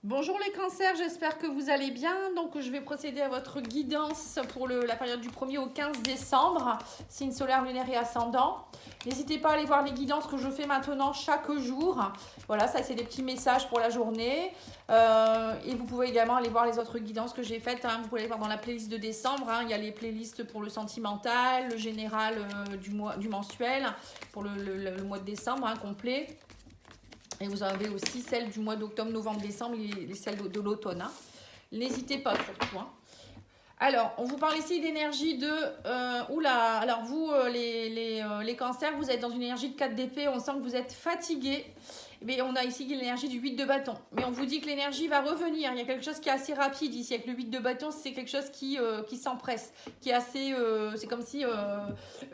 Bonjour les cancers, j'espère que vous allez bien. Donc je vais procéder à votre guidance pour la période du 1er au 15 décembre, signe solaire, lunaire et ascendant. N'hésitez pas à aller voir les guidances que je fais maintenant chaque jour. Voilà, ça c'est des petits messages pour la journée. Et vous pouvez également aller voir les autres guidances que j'ai faites. Vous pouvez aller voir dans la playlist de décembre. Il y a les playlists pour le sentimental, le général du mensuel, pour le mois de décembre complet. Et vous avez aussi celles du mois d'octobre, novembre, décembre, celles de l'automne. N'hésitez pas surtout. Alors, on vous parle ici d'énergie de... oula, alors vous, les cancers, vous êtes dans une énergie de 4 d'épée. On sent que vous êtes fatigué. Mais on a ici l'énergie du 8 de bâton. Mais on vous dit que l'énergie va revenir. Il y a quelque chose qui est assez rapide ici. Avec le 8 de bâton, c'est quelque chose qui s'empresse. Qui est assez... c'est comme si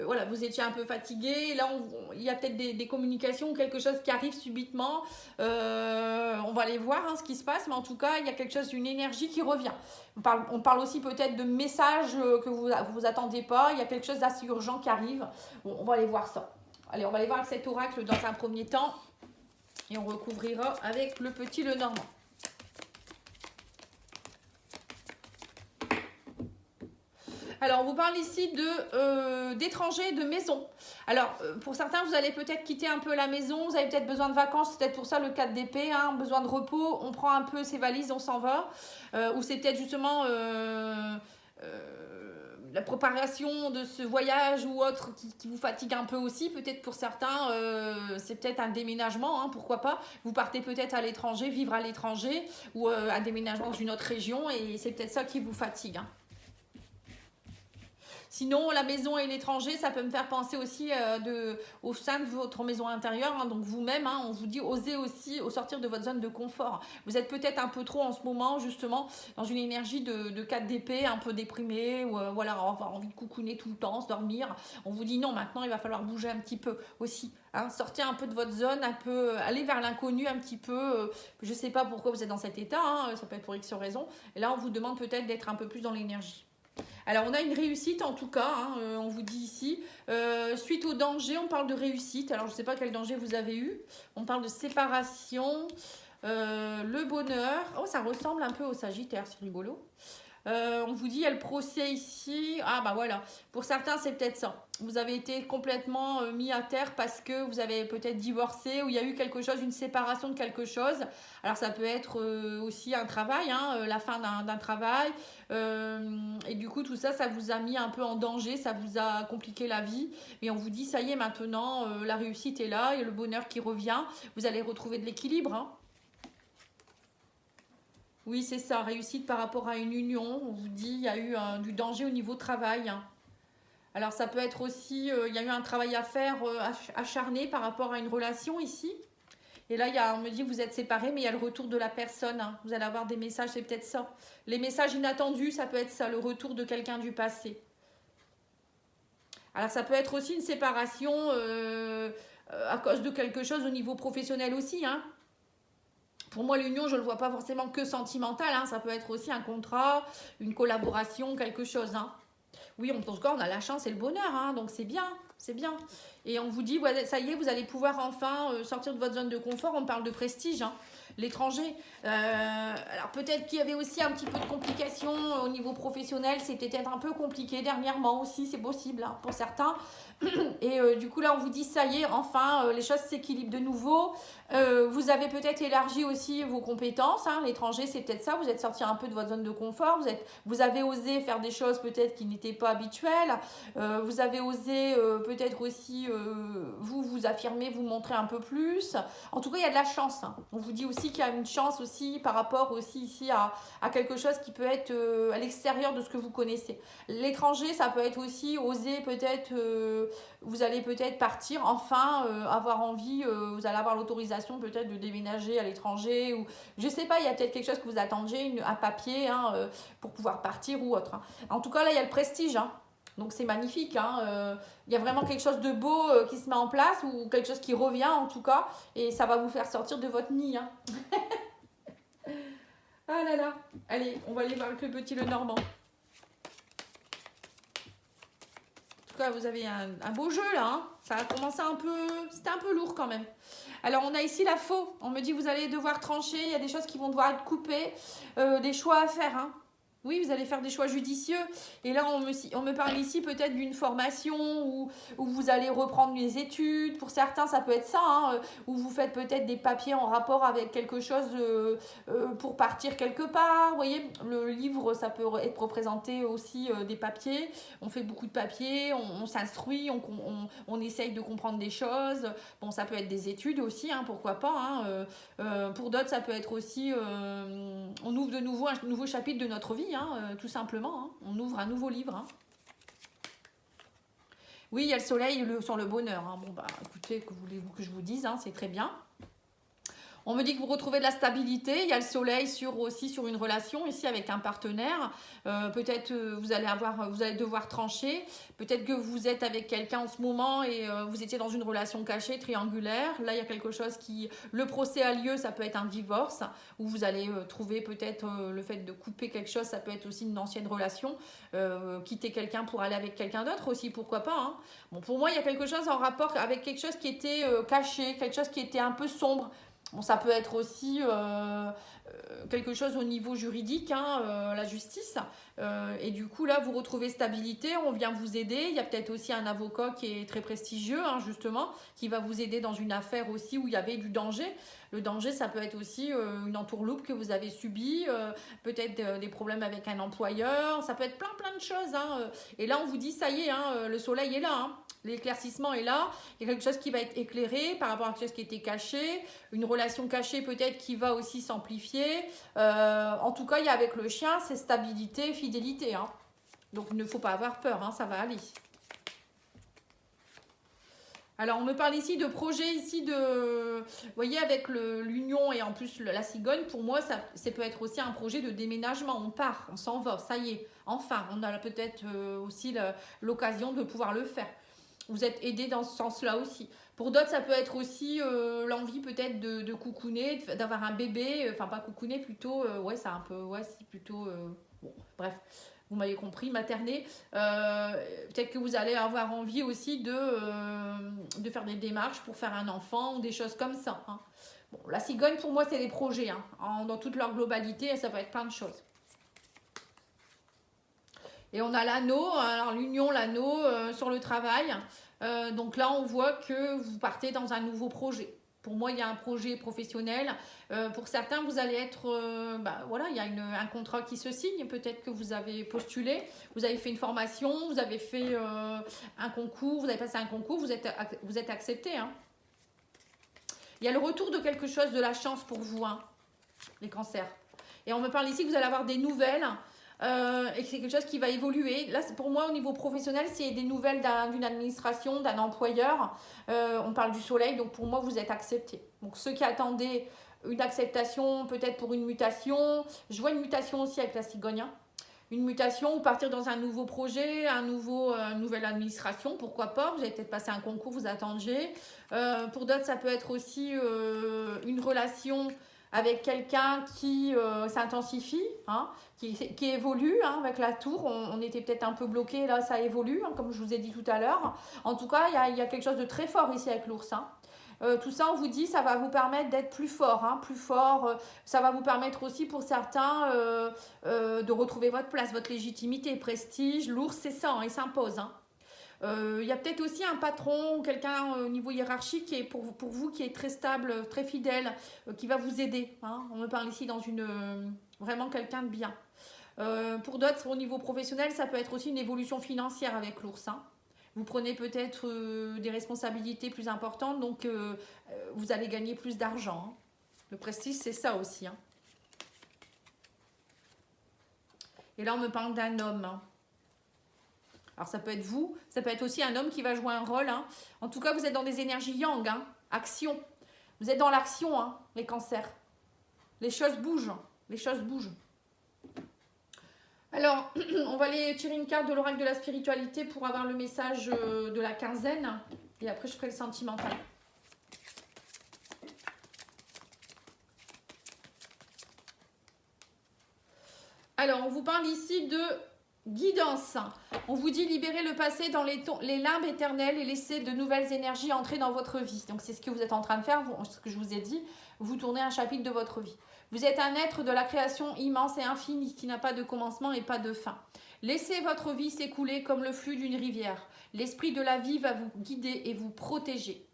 voilà, vous étiez un peu fatigué. Là, il y a peut-être des communications ou quelque chose qui arrive subitement. On va aller voir ce qui se passe. Mais en tout cas, il y a quelque chose, une énergie qui revient. On parle aussi peut-être de messages que vous attendez pas. Il y a quelque chose d'assez urgent qui arrive. Bon, on va aller voir ça. Allez, on va aller voir cet oracle dans un premier temps. Et on recouvrira avec le petit Lenormand. Alors, on vous parle ici d'étrangers, de maison. Alors, pour certains, vous allez peut-être quitter un peu la maison. Vous avez peut-être besoin de vacances. C'est peut-être pour ça le 4 d'épée. Besoin de repos. On prend un peu ses valises, on s'en va. Ou c'est peut-être justement... la préparation de ce voyage ou autre qui vous fatigue un peu aussi, peut-être pour certains, c'est peut-être un déménagement, pourquoi pas. Vous partez peut-être à l'étranger, vivre à l'étranger, ou un déménagement dans une autre région, et c'est peut-être ça qui vous fatigue. Sinon, la maison et l'étranger, ça peut me faire penser aussi au sein de votre maison intérieure. Donc vous-même, on vous dit, osez aussi au sortir de votre zone de confort. Vous êtes peut-être un peu trop en ce moment, justement, dans une énergie de 4 d'épée, un peu déprimé, ou voilà, avoir envie de coucouner tout le temps, se dormir. On vous dit non, maintenant, il va falloir bouger un petit peu aussi. Sortez un peu de votre zone, un peu, allez vers l'inconnu un petit peu. Je ne sais pas pourquoi vous êtes dans cet état, ça peut être pour X raison. Et là, on vous demande peut-être d'être un peu plus dans l'énergie. Alors, on a une réussite en tout cas, on vous dit ici. Suite au danger, on parle de réussite. Alors, je ne sais pas quel danger vous avez eu. On parle de séparation, le bonheur. Oh, ça ressemble un peu au Sagittaire, c'est rigolo. On vous dit, il y a le procès ici. Ah bah voilà, pour certains c'est peut-être ça. Vous avez été complètement mis à terre parce que vous avez peut-être divorcé ou il y a eu quelque chose, une séparation de quelque chose. Alors ça peut être aussi un travail, la fin d'un travail. Et du coup tout ça, ça vous a mis un peu en danger, ça vous a compliqué la vie. Et on vous dit, ça y est maintenant, la réussite est là, il y a le bonheur qui revient. Vous allez retrouver de l'équilibre. Oui, c'est ça, réussite par rapport à une union. On vous dit, il y a eu du danger au niveau travail. Alors ça peut être aussi, il y a eu un travail à faire acharné par rapport à une relation ici. Et là, on me dit, vous êtes séparés, mais il y a le retour de la personne. Vous allez avoir des messages, c'est peut-être ça. Les messages inattendus, ça peut être ça, le retour de quelqu'un du passé. Alors ça peut être aussi une séparation à cause de quelque chose au niveau professionnel aussi. Pour moi, l'union, je ne le vois pas forcément que sentimental. Ça peut être aussi un contrat, une collaboration, quelque chose. Oui, en tout cas, on a la chance et le bonheur. Donc, c'est bien. C'est bien. Et on vous dit, ça y est, vous allez pouvoir enfin sortir de votre zone de confort. On parle de prestige. L'étranger. Alors, peut-être qu'il y avait aussi un petit peu de complications au niveau professionnel. C'était peut-être un peu compliqué dernièrement aussi. C'est possible pour certains. Et du coup, là, on vous dit, ça y est, enfin, les choses s'équilibrent de nouveau. Vous avez peut-être élargi aussi vos compétences. L'étranger, c'est peut-être ça. Vous êtes sorti un peu de votre zone de confort. Vous avez osé faire des choses peut-être qui n'étaient pas habituelles. Vous avez osé peut-être aussi vous affirmer, vous montrer un peu plus. En tout cas, il y a de la chance. On vous dit aussi qu'il y a une chance aussi par rapport aussi ici à quelque chose qui peut être à l'extérieur de ce que vous connaissez. L'étranger, ça peut être aussi oser peut-être... vous allez peut-être partir, enfin, avoir envie, vous allez avoir l'autorisation peut-être de déménager à l'étranger, ou je sais pas, il y a peut-être quelque chose que vous attendiez, un papier pour pouvoir partir ou autre. En tout cas, là, il y a le prestige, donc c'est magnifique. Il y a vraiment quelque chose de beau qui se met en place, ou quelque chose qui revient en tout cas, et ça va vous faire sortir de votre nid. Ah là là, allez, on va aller voir avec le petit Lenormand. cas, vous avez un beau jeu là. Hein. Ça a commencé un peu... C'était un peu lourd quand même. Alors, on a ici la faux. On me dit que vous allez devoir trancher. Il y a des choses qui vont devoir être coupées. Des choix à faire. Hein. Oui, vous allez faire des choix judicieux. Et là, on me parle ici peut-être d'une formation où vous allez reprendre les études. Pour certains, ça peut être ça. Hein, où vous faites peut-être des papiers en rapport avec quelque chose pour partir quelque part. Vous voyez, le livre, ça peut être représenté aussi des papiers. On fait beaucoup de papiers, on s'instruit, on essaye de comprendre des choses. Bon, ça peut être des études aussi, hein, pourquoi pas. Hein, pour d'autres, ça peut être aussi... on ouvre de nouveau un nouveau chapitre de notre vie. Hein, tout simplement, hein. On ouvre un nouveau livre. Hein. Oui, il y a le soleil sur le bonheur. Hein. Bon, bah, écoutez, que voulez-vous que je vous dise, hein, c'est très bien. On me dit que vous retrouvez de la stabilité. Il y a le soleil aussi sur une relation, ici avec un partenaire. Peut-être vous allez devoir trancher. Peut-être que vous êtes avec quelqu'un en ce moment et vous étiez dans une relation cachée, triangulaire. Là, il y a quelque chose qui... Le procès a lieu, ça peut être un divorce. Où vous allez trouver peut-être le fait de couper quelque chose. Ça peut être aussi une ancienne relation. Quitter quelqu'un pour aller avec quelqu'un d'autre aussi, pourquoi pas. Hein. Bon, pour moi, il y a quelque chose en rapport avec quelque chose qui était caché, quelque chose qui était un peu sombre. Bon, ça peut être aussi quelque chose au niveau juridique, hein, la justice. Et du coup, là, vous retrouvez stabilité, on vient vous aider. Il y a peut-être aussi un avocat qui est très prestigieux, hein, justement, qui va vous aider dans une affaire aussi où il y avait du danger. Le danger, ça peut être aussi une entourloupe que vous avez subie, peut-être des problèmes avec un employeur. Ça peut être plein de choses. Hein. Et là, on vous dit, ça y est, hein, le soleil est là. Hein. L'éclaircissement est là, il y a quelque chose qui va être éclairé par rapport à quelque chose qui était caché, une relation cachée peut-être qui va aussi s'amplifier. En tout cas, il y a avec le chien, c'est stabilité, fidélité. Hein. Donc, il ne faut pas avoir peur, hein, ça va aller. Alors, on me parle ici de projet, ici de... Vous voyez, avec l'union et en plus la cigogne, pour moi, ça peut être aussi un projet de déménagement. On part, on s'en va, ça y est. Enfin, on a peut-être aussi l'occasion de pouvoir le faire. Vous êtes aidé dans ce sens-là aussi. Pour d'autres, ça peut être aussi l'envie peut-être de coucouner, d'avoir un bébé. Enfin, pas coucouner, plutôt... ouais, c'est un peu... Ouais, c'est plutôt... bon, bref, vous m'avez compris, materner. Peut-être que vous allez avoir envie aussi de faire des démarches pour faire un enfant ou des choses comme ça. Hein. Bon, la cigogne, pour moi, c'est des projets. Hein, dans toute leur globalité, ça peut être plein de choses. Et on a l'anneau, alors l'union, l'anneau sur le travail. Donc là, on voit que vous partez dans un nouveau projet. Pour moi, il y a un projet professionnel. Pour certains, vous allez être... voilà, il y a un contrat qui se signe. Peut-être que vous avez postulé, vous avez fait une formation, vous avez fait un concours, vous avez passé un concours, vous êtes accepté. Hein. Il y a le retour de quelque chose, de la chance pour vous, hein, les cancers. Et on me parle ici que vous allez avoir des nouvelles... et que c'est quelque chose qui va évoluer. Là, pour moi, au niveau professionnel, c'est des nouvelles d'une administration, d'un employeur. On parle du soleil, donc pour moi, vous êtes accepté. Donc, ceux qui attendaient une acceptation, peut-être pour une mutation, je vois une mutation aussi avec la cigogne. Une mutation ou partir dans un nouveau projet, une nouvelle administration, pourquoi pas. Vous avez peut-être passé un concours, vous attendiez. Pour d'autres, ça peut être aussi une relation avec quelqu'un qui s'intensifie, hein, qui évolue. Hein, avec la tour, on était peut-être un peu bloqué, là ça évolue, hein, comme je vous ai dit tout à l'heure. En tout cas, il y a quelque chose de très fort ici avec l'ours. Hein. Tout ça, on vous dit, ça va vous permettre d'être plus fort. Hein, plus fort. Ça va vous permettre aussi pour certains de retrouver votre place, votre légitimité, prestige. L'ours, c'est ça, hein, il s'impose. Hein. Il y a peut-être aussi un patron, quelqu'un au niveau hiérarchique qui est pour vous qui est très stable, très fidèle, qui va vous aider. Hein. On me parle ici dans vraiment quelqu'un de bien. Pour d'autres, au niveau professionnel, ça peut être aussi une évolution financière avec l'ours. Hein. Vous prenez peut-être des responsabilités plus importantes, donc vous allez gagner plus d'argent. Hein. Le prestige, c'est ça aussi. Hein. Et là, on me parle d'un homme. Hein. Alors, ça peut être vous, ça peut être aussi un homme qui va jouer un rôle. Hein. En tout cas, vous êtes dans des énergies yang, hein. Action. Vous êtes dans l'action, hein, les cancers. Les choses bougent. Les choses bougent. Alors, on va aller tirer une carte de l'oracle de la spiritualité pour avoir le message de la quinzaine. Et après, je ferai le sentimental. Alors, on vous parle ici de Guidance. On vous dit libérer le passé dans les limbes éternelles et laisser de nouvelles énergies entrer dans votre vie. Donc c'est ce que vous êtes en train de faire, ce que je vous ai dit. Vous tournez un chapitre de votre vie. Vous êtes un être de la création immense et infinie qui n'a pas de commencement et pas de fin. Laissez votre vie s'écouler comme le flux d'une rivière. L'esprit de la vie va vous guider et vous protéger.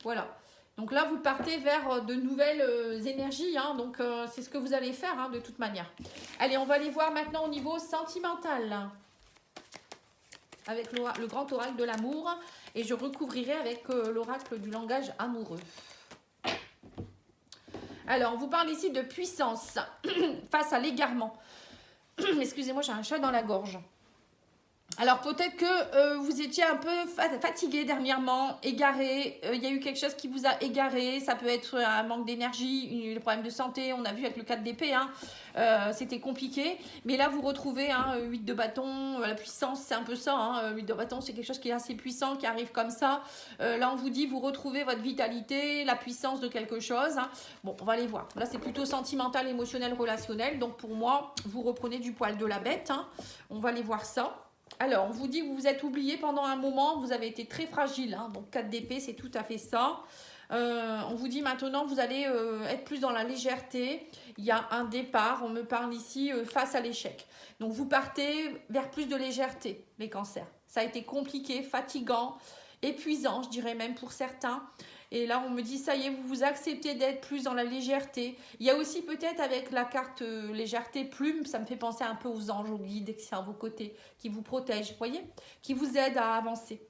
Voilà. Donc là, vous partez vers de nouvelles énergies. Hein. Donc c'est ce que vous allez faire hein, de toute manière. Allez, on va aller voir maintenant au niveau sentimental. Avec le grand oracle de l'amour. Et je recouvrirai avec l'oracle du langage amoureux. Alors, on vous parle ici de puissance face à l'égarement. Excusez-moi, j'ai un chat dans la gorge. Alors, peut-être que vous étiez un peu fatigué dernièrement, égaré. Il y a eu quelque chose qui vous a égaré. Ça peut être un manque d'énergie, des problèmes de santé. On a vu avec le 4 d'épée, hein, c'était compliqué. Mais là, vous retrouvez 8 de bâton. La puissance, c'est un peu ça. Hein, 8 de bâton, c'est quelque chose qui est assez puissant, qui arrive comme ça. Là, on vous dit, vous retrouvez votre vitalité, la puissance de quelque chose. Hein. Bon, on va aller voir. Là, c'est plutôt sentimental, émotionnel, relationnel. Donc, pour moi, vous reprenez du poil de la bête. Hein. On va aller voir ça. Alors, on vous dit que vous vous êtes oublié pendant un moment, vous avez été très fragile, hein, donc 4 d'épée, c'est tout à fait ça. On vous dit maintenant, vous allez être plus dans la légèreté, il y a un départ, on me parle ici face à l'échec. Donc, vous partez vers plus de légèreté, les cancers. Ça a été compliqué, fatigant, épuisant, je dirais même pour certains. Et là, on me dit, ça y est, vous vous acceptez d'être plus dans la légèreté. Il y a aussi peut-être avec la carte légèreté plume, ça me fait penser un peu aux anges, aux guides qui sont à vos côtés, qui vous protègent, vous voyez, qui vous aident à avancer.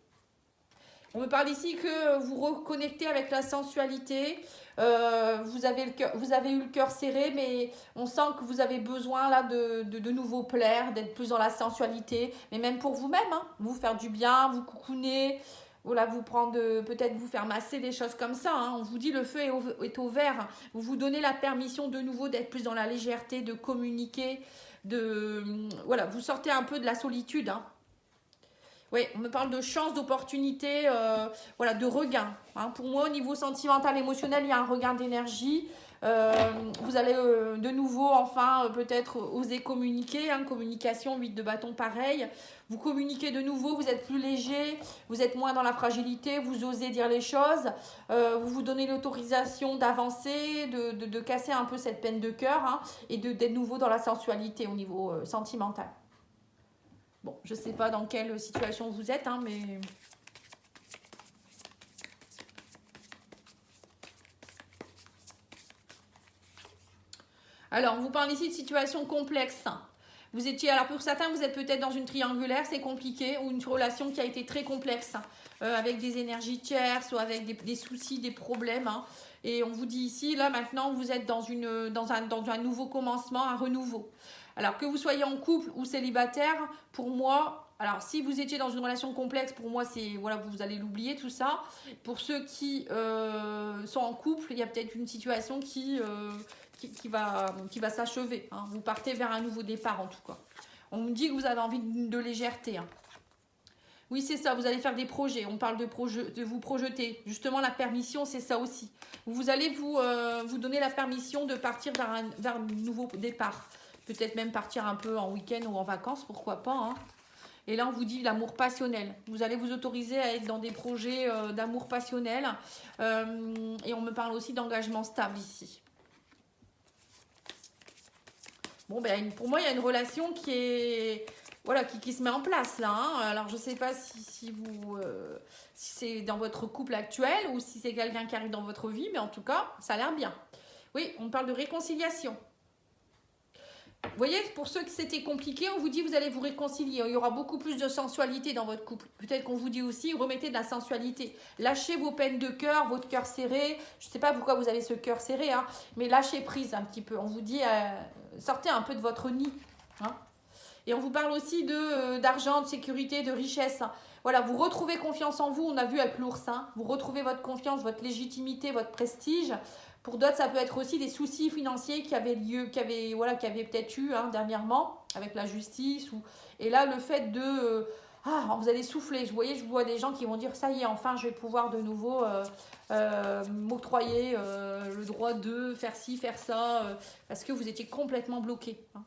On me parle ici que vous reconnectez avec la sensualité. Vous avez eu le cœur serré, mais on sent que vous avez besoin là de nouveau plaire, d'être plus dans la sensualité. Mais même pour vous-même, hein, vous faire du bien, vous coucouner. Voilà, vous prendre, peut-être vous faire masser, des choses comme ça. Hein. On vous dit le feu est au vert. Vous vous donnez la permission de nouveau d'être plus dans la légèreté, de communiquer, voilà, vous sortez un peu de la solitude. Hein. Oui, on me parle de chance, d'opportunité, voilà, de regain. Hein. Pour moi, au niveau sentimental, émotionnel, il y a un regain d'énergie. Vous allez de nouveau, enfin, peut-être oser communiquer. Hein. Communication, 8 de bâton, pareil. Vous communiquez de nouveau, vous êtes plus léger, vous êtes moins dans la fragilité, vous osez dire les choses. Vous vous donnez l'autorisation d'avancer, de casser un peu cette peine de cœur hein, et d'être nouveau dans la sensualité au niveau sentimental. Bon, je ne sais pas dans quelle situation vous êtes, hein, mais... Alors, on vous parle ici de situation complexe. Vous étiez, alors pour certains, vous êtes peut-être dans une triangulaire, c'est compliqué, ou une relation qui a été très complexe, avec des énergies tierces, ou avec des soucis, des problèmes. Hein. Et on vous dit ici, là maintenant, vous êtes dans un nouveau commencement, un renouveau. Alors que vous soyez en couple ou célibataire, pour moi, alors si vous étiez dans une relation complexe, pour moi, c'est voilà, vous allez l'oublier tout ça. Pour ceux qui sont en couple, il y a peut-être une situation qui va s'achever. Hein. Vous partez vers un nouveau départ en tout cas. On me dit que vous avez envie de légèreté. Hein. Oui, c'est ça, vous allez faire des projets. On parle de vous projeter. Justement, la permission, c'est ça aussi. Vous allez vous donner la permission de partir vers un nouveau départ. Peut-être même partir un peu en week-end ou en vacances, pourquoi pas. Hein. Et là, on vous dit l'amour passionnel. Vous allez vous autoriser à être dans des projets d'amour passionnel. Et on me parle aussi d'engagement stable ici. Bon, ben, pour moi, il y a une relation qui est... Voilà, qui se met en place là. Hein. Alors, je ne sais pas si c'est dans votre couple actuel ou si c'est quelqu'un qui arrive dans votre vie, mais en tout cas, ça a l'air bien. Oui, on parle de réconciliation. Vous voyez, pour ceux qui c'était compliqué, on vous dit vous allez vous réconcilier. Il y aura beaucoup plus de sensualité dans votre couple. Peut-être qu'on vous dit aussi remettez de la sensualité. Lâchez vos peines de cœur, votre cœur serré. Je ne sais pas pourquoi vous avez ce cœur serré, hein, mais lâchez prise un petit peu. On vous dit sortez un peu de votre nid. Hein. Et on vous parle aussi d'argent, de sécurité, de richesse. Voilà, vous retrouvez confiance en vous. On a vu avec l'ours. Hein. Vous retrouvez votre confiance, votre légitimité, votre prestige. Pour d'autres, ça peut être aussi des soucis financiers qui avaient peut-être eu hein, dernièrement avec la justice. Et là, le fait de... vous allez souffler. Vous voyez, je vois des gens qui vont dire, ça y est, enfin, je vais pouvoir de nouveau m'octroyer le droit de faire ci, faire ça, parce que vous étiez complètement bloqué. Hein.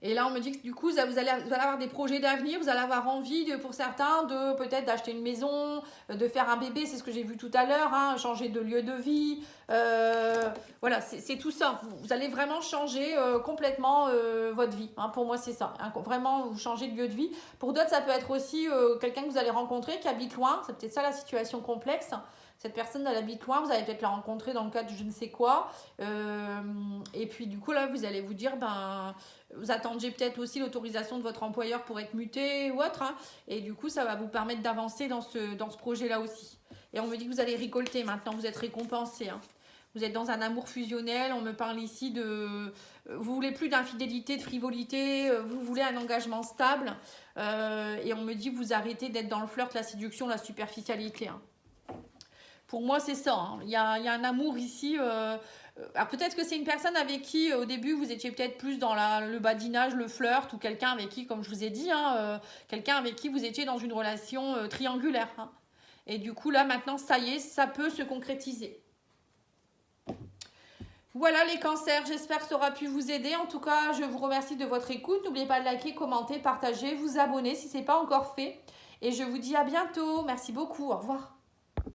Et là, on me dit que du coup, vous allez avoir des projets d'avenir, vous allez avoir envie, pour certains, de peut-être d'acheter une maison, de faire un bébé, c'est ce que j'ai vu tout à l'heure, hein, changer de lieu de vie. Voilà, c'est tout ça. Vous allez vraiment changer complètement votre vie. Hein, pour moi, c'est ça. Hein, vraiment, vous changez de lieu de vie. Pour d'autres, ça peut être aussi quelqu'un que vous allez rencontrer qui habite loin. C'est peut-être ça la situation complexe. Cette personne, elle habite loin, vous allez peut-être la rencontrer dans le cadre de je ne sais quoi. Et puis, du coup, là, vous allez vous dire, vous attendiez peut-être aussi l'autorisation de votre employeur pour être muté ou autre. Hein, et du coup, ça va vous permettre d'avancer dans ce projet-là aussi. Et on me dit que vous allez récolter maintenant, vous êtes récompensé. Hein. Vous êtes dans un amour fusionnel. On me parle ici de... Vous voulez plus d'infidélité, de frivolité. Vous voulez un engagement stable. Et on me dit que vous arrêtez d'être dans le flirt, la séduction, la superficialité. Hein. Pour moi, c'est ça. Hein. Il y a un amour ici. Alors peut-être que c'est une personne avec qui, au début, vous étiez peut-être plus dans le badinage, le flirt, ou quelqu'un avec qui, comme je vous ai dit, hein, quelqu'un avec qui vous étiez dans une relation triangulaire. Hein. Et du coup, là, maintenant, ça y est, ça peut se concrétiser. Voilà les cancers, j'espère que ça aura pu vous aider. En tout cas, je vous remercie de votre écoute. N'oubliez pas de liker, commenter, partager, vous abonner si ce n'est pas encore fait. Et je vous dis à bientôt. Merci beaucoup. Au revoir.